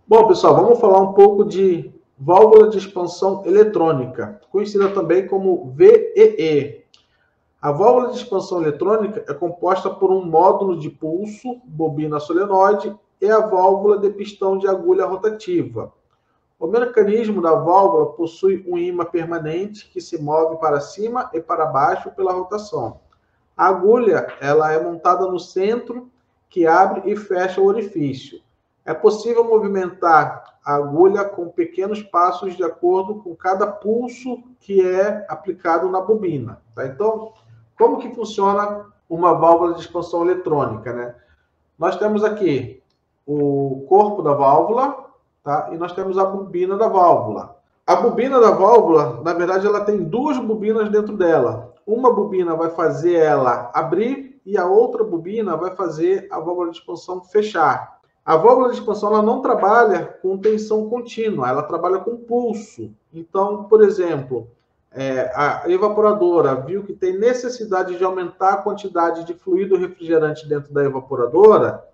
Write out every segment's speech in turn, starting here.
Bom, pessoal, vamos falar um pouco de válvula de expansão eletrônica, conhecida também como VEE. A válvula de expansão eletrônica é composta por um módulo de pulso, bobina solenoide e a válvula de pistão de agulha rotativa. O mecanismo da válvula possui um ímã permanente que se move para cima e para baixo pela rotação. A agulha ela é montada no centro, que abre e fecha o orifício. É possível movimentar a agulha com pequenos passos de acordo com cada pulso que é aplicado na bobina. Tá? Então, como que funciona uma válvula de expansão eletrônica, né? Nós temos aqui o corpo da válvula, tá? E nós temos a bobina da válvula. A bobina da válvula, na verdade, ela tem duas bobinas dentro dela. Uma bobina vai fazer ela abrir e a outra bobina vai fazer a válvula de expansão fechar. A válvula de expansão ela não trabalha com tensão contínua, ela trabalha com pulso. Então, por exemplo, a evaporadora viu que tem necessidade de aumentar a quantidade de fluido refrigerante dentro da evaporadora,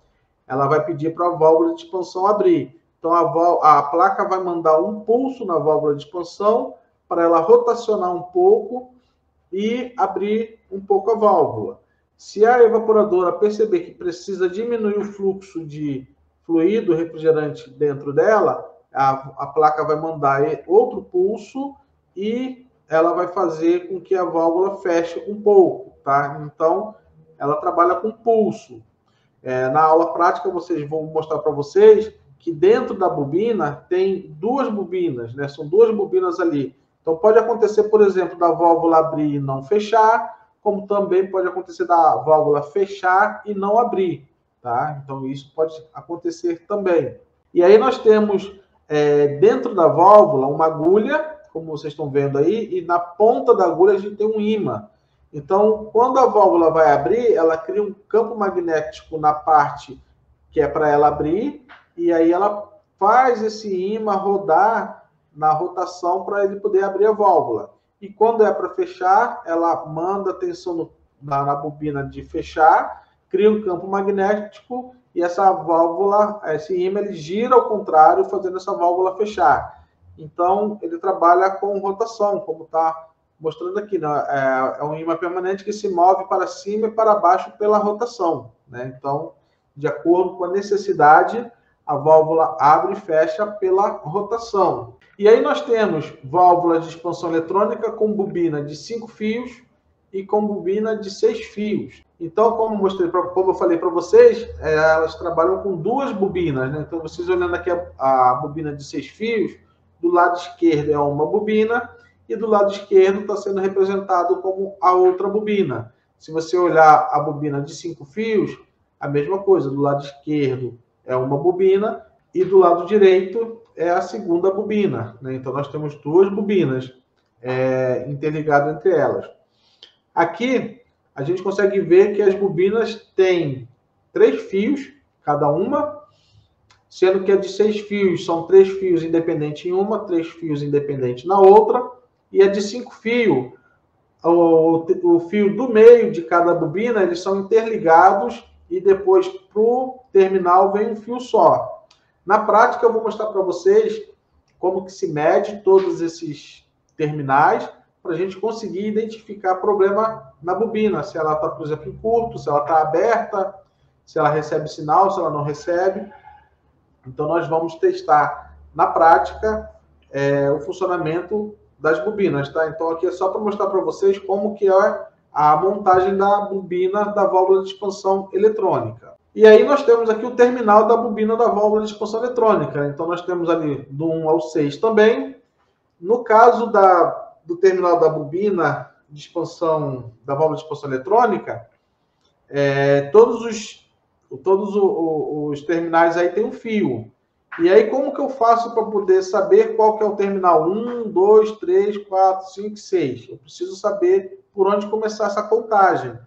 ela vai pedir para a válvula de expansão abrir. Então, a placa vai mandar um pulso na válvula de expansão para ela rotacionar um pouco e abrir um pouco a válvula. Se a evaporadora perceber que precisa diminuir o fluxo de fluido refrigerante dentro dela, a placa vai mandar outro pulso e ela vai fazer com que a válvula feche um pouco, tá? Então, ela trabalha com pulso. Na aula prática, vou mostrar para vocês que dentro da bobina tem duas bobinas, né? São duas bobinas ali. Então, pode acontecer, por exemplo, da válvula abrir e não fechar, como também pode acontecer da válvula fechar e não abrir, tá? Então, isso pode acontecer também. E aí nós temos, dentro da válvula, uma agulha, como vocês estão vendo aí, e na ponta da agulha a gente tem um ímã. Então, quando a válvula vai abrir, ela cria um campo magnético na parte que é para ela abrir, e aí ela faz esse ímã rodar na rotação para ele poder abrir a válvula. E quando é para fechar, ela manda tensão na bobina de fechar, cria um campo magnético e essa válvula, esse ímã, ele gira ao contrário, fazendo essa válvula fechar. Então, ele trabalha com rotação, como está mostrando aqui, né? É um ímã permanente que se move para cima e para baixo pela rotação, né? Então, de acordo com a necessidade, a válvula abre e fecha pela rotação. E aí nós temos válvula de expansão eletrônica com bobina de 5 fios e com bobina de 6 fios. Então, como eu falei para vocês, elas trabalham com duas bobinas, né? Então, vocês olhando aqui a bobina de 6 fios, do lado esquerdo é uma bobina e do lado esquerdo está sendo representado como a outra bobina. Se você olhar a bobina de 5 fios, a mesma coisa, do lado esquerdo é uma bobina e do lado direito é a segunda bobina, né? Então, nós temos duas bobinas interligadas entre elas. Aqui, a gente consegue ver que as bobinas têm 3 fios, cada uma, sendo que a de 6 fios são 3 fios independentes em uma, 3 fios independentes na outra, e a de 5 fios, o fio do meio de cada bobina, eles são interligados e depois para o terminal vem um fio só. Na prática, eu vou mostrar para vocês como que se mede todos esses terminais para a gente conseguir identificar problema na bobina, se ela está, por exemplo, em curto, se ela está aberta, se ela recebe sinal, se ela não recebe. Então, nós vamos testar na prática o funcionamento das bobinas, tá? Então, aqui é só para mostrar para vocês como que é a montagem da bobina da válvula de expansão eletrônica. E aí nós temos aqui o terminal da bobina da válvula de expansão eletrônica. Então, nós temos ali do 1 ao 6 também. No caso do terminal da bobina de expansão, da válvula de expansão eletrônica, todos os terminais aí tem um fio. E aí, como que eu faço para poder saber qual que é o terminal 1, 2, 3, 4, 5, 6? Eu preciso saber por onde começar essa contagem.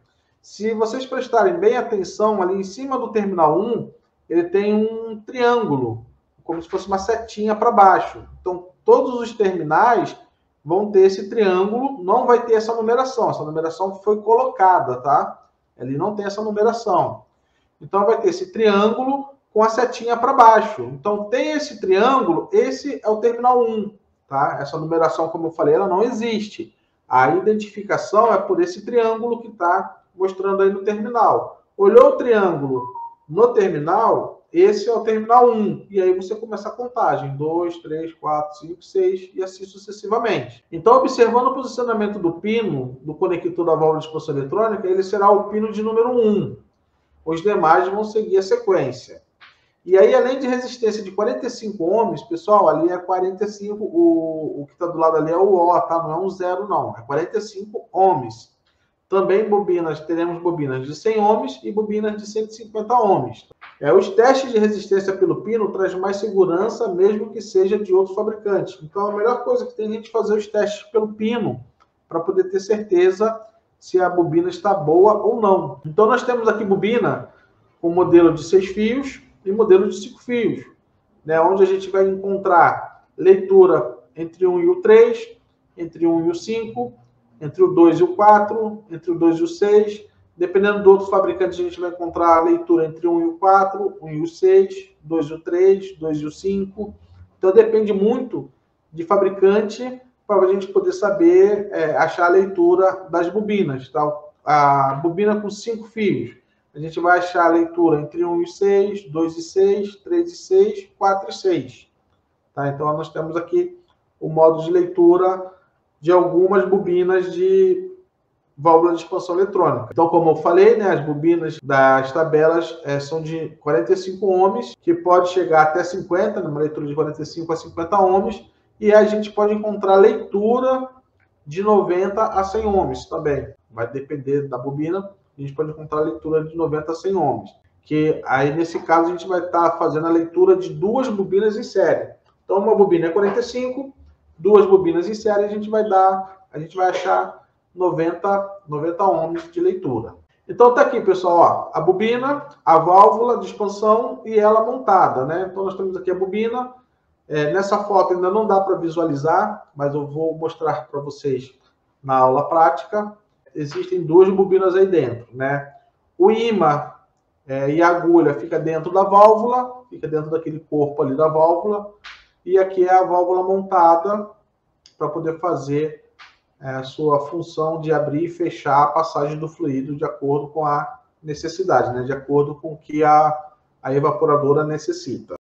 Se vocês prestarem bem atenção, ali em cima do terminal 1, ele tem um triângulo, como se fosse uma setinha para baixo. Então, todos os terminais vão ter esse triângulo, não vai ter essa numeração foi colocada, tá? Ele não tem essa numeração. Então, vai ter esse triângulo com a setinha para baixo. Então, tem esse triângulo, esse é o terminal 1. Tá? Essa numeração, como eu falei, ela não existe. A identificação é por esse triângulo que está mostrando aí no terminal. Olhou o triângulo no terminal, esse é o terminal 1. E aí você começa a contagem. 2, 3, 4, 5, 6 e assim sucessivamente. Então, observando o posicionamento do pino, do conector da válvula de expansão eletrônica, ele será o pino de número 1. Os demais vão seguir a sequência. E aí, além de resistência de 45 ohms, pessoal, ali é 45, o que está do lado ali é o O, tá? Não é um 0, não. É 45 ohms. Também teremos bobinas de 100 ohms e bobinas de 150 ohms. Os testes de resistência pelo pino trazem mais segurança, mesmo que seja de outro fabricante. Então, a melhor coisa que tem é a gente fazer os testes pelo pino, para poder ter certeza se a bobina está boa ou não. Então, nós temos aqui bobina com modelo de 6 fios, e modelo de 5 fios, né, onde a gente vai encontrar leitura entre 1 e o 3, entre 1 e o 5, entre o 2 e o 4, entre o 2 e o 6. Dependendo do outro fabricante, a gente vai encontrar a leitura entre 1 e o 4, 1 e o 6, 2 e o 3, 2 e o 5. Então, depende muito de fabricante para a gente poder saber achar a leitura das bobinas. Tá? A bobina com 5 fios, a gente vai achar a leitura entre 1 e 6, 2 e 6, 3 e 6, 4 e 6. Tá? Então, nós temos aqui o modo de leitura de algumas bobinas de válvula de expansão eletrônica. Então, como eu falei, né, as bobinas das tabelas são de 45 ohms, que pode chegar até 50, numa leitura de 45 a 50 ohms, e a gente pode encontrar leitura de 90 a 100 ohms também. Vai depender da bobina. A gente pode encontrar a leitura de 90 a 100 ohms, que aí nesse caso a gente vai estar fazendo a leitura de duas bobinas em série. Então uma bobina é 45, duas bobinas em série, a gente vai achar 90 ohms de leitura. Então tá aqui, pessoal, ó, a bobina, a válvula de expansão e ela montada, né? Então nós temos aqui a bobina. Nessa foto ainda não dá para visualizar, mas eu vou mostrar para vocês na aula prática. Existem duas bobinas aí dentro, né? O ímã e a agulha fica dentro da válvula, fica dentro daquele corpo ali da válvula, e aqui é a válvula montada para poder fazer a sua função de abrir e fechar a passagem do fluido de acordo com a necessidade, né? De acordo com o que a evaporadora necessita.